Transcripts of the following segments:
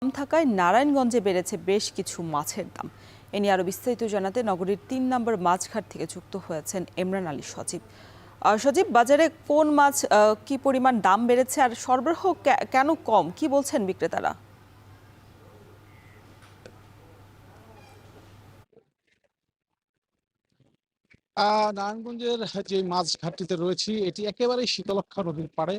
দাম থাকায় নারায়ণগঞ্জে বেড়েছে বেশ কিছু মাছের দাম। এ নিয়ে আরো বিস্তারিত জানাতে নগরীর ৩ নম্বর মাছঘাট থেকে যুক্ত হয়েছেন এমরান আলী সজীব। সজীব, বাজারে কোন মাছ কি পরিমাণ দাম বেড়েছে আর সরবরাহ কেন কম, কি বলছেন বিক্রেতারা? নারায়ণগঞ্জের যে মাছ ঘাটটিতে রয়েছি এটি একেবারেই শীতলক্ষ্যা নদীর পাড়ে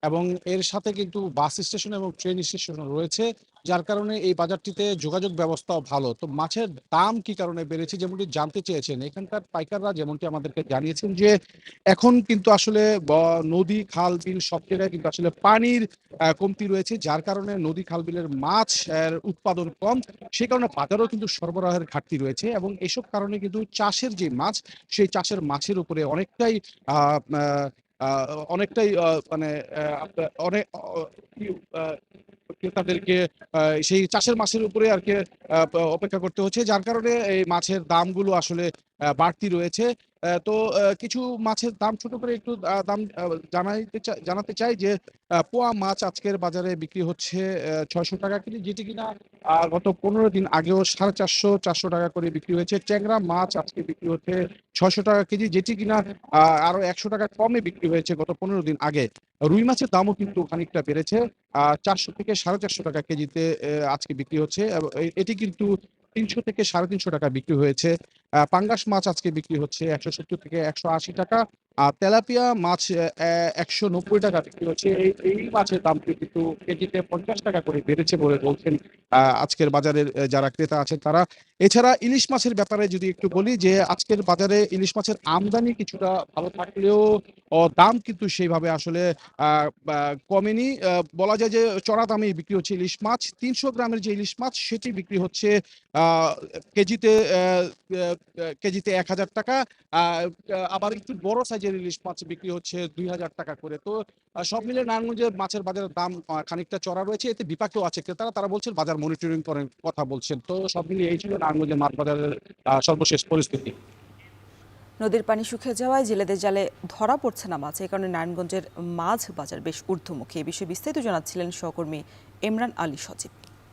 এবং এর সাথে কিন্তু বাস স্টেশন এবং ট্রেন স্টেশন রয়েছে, যার কারণে এই বাজারটিতে যোগাযোগ ব্যবস্থাও ভালো। তো মাছের দাম কি কারণে বেড়েছে যেমনটি জানতে চেয়েছেন, এখানকার পাইকাররা যেমনটি আমাদেরকে জানিয়েছেন যে এখন কিন্তু আসলে নদী খাল বিল সব জায়গায় কিন্তু আসলে পানির কমতি রয়েছে, যার কারণে নদী খাল বিলের মাছ উৎপাদন কম। সেই কারণে বাজারেও কিন্তু সরবরাহের ঘাটতি রয়েছে এবং এসব কারণে কিন্তু চাষের যে মাছ, সেই চাষের মাছের উপরে অনেকটাই আহ, আহ, আহ, অনেকটাই মানে অনেক কি, আহ, ক্রেতাদেরকে সেই চাষের মাছের উপরে আর কি অপেক্ষা করতে হচ্ছে, যার কারণে এই মাছের দামগুলো আসলে বাড়তি রয়েছে। তো কিছু মাছের দাম ছোট করে একটু দাম জানাতে চাই যে পোয়া মাছ আজকের বাজারে বিক্রি হচ্ছে 600 টাকা কেজি, যেটি কিনা গত 15 দিন আগেও 450-400 টাকা করে বিক্রি হয়েছে। ট্যাংরা মাছ আজকে বিক্রি হচ্ছে 600 টাকা কেজি, যেটি কিনা আরো 100 টাকা কমে বিক্রি হয়েছে গত 15 দিন আগে। রুই মাছের দামও কিন্তু খানিকটা বেড়েছে, 400 থেকে 450 টাকা কেজিতে আজকে বিক্রি হচ্ছে এবং এটি কিন্তু 300 থেকে 350 টাকা বিক্রি হয়েছে। পাঙ্গাস মাছ আজকে বিক্রি হচ্ছে 170 থেকে 180 টাকা। আর তেলাপিয়া মাছ 190 টাকা বিক্রি হচ্ছে। এই মাছের দাম কিন্তু কেজিতে 50 টাকা করে বেড়েছে বলে বলছেন আজকের বাজারের যারা ক্রেতা আছেন তারা। এছাড়া ইলিশ মাছের ব্যাপারে যদি একটু বলি যে আজকের বাজারে ইলিশ মাছের আমদানি কিছুটা ভালো থাকলেও দাম কিন্তু সেইভাবে আসলে কমেনি। বলা যায় যে চড়া দামে বিক্রি হচ্ছে ইলিশ মাছ। 300 গ্রামের যে ইলিশ মাছ সেটি বিক্রি হচ্ছে আহ, কেজিতে কেজিতে 1,000 টাকা। আবার একটু বড় সাইজের ইলিশ মাছ বিক্রি হচ্ছে 2,000 টাকা করে। তো সব মিলে নারায়ণগঞ্জের মাছের বাজারের দাম খানিকটা চড়া রয়েছে, এতে বিপাকেও আছে ক্রেতারা। তারা বলছেন বাজার মনিটরিং করেন কথা বলছেন। তো সব মিলিয়ে এই ছিল নারায়ণগঞ্জের মাছ বাজারের সর্বশেষ পরিস্থিতি। নদীর পানি শুকিয়ে যাওয়ায় জেলেদের জালে ধরা পড়ছে না মাছ, এই কারণে নারায়ণগঞ্জের মাছ বাজার বেশ ঊর্ধ্বমুখী। এ বিষয়ে বিস্তারিত জানাচ্ছিলেন সহকর্মী এমরান আলী সজীব।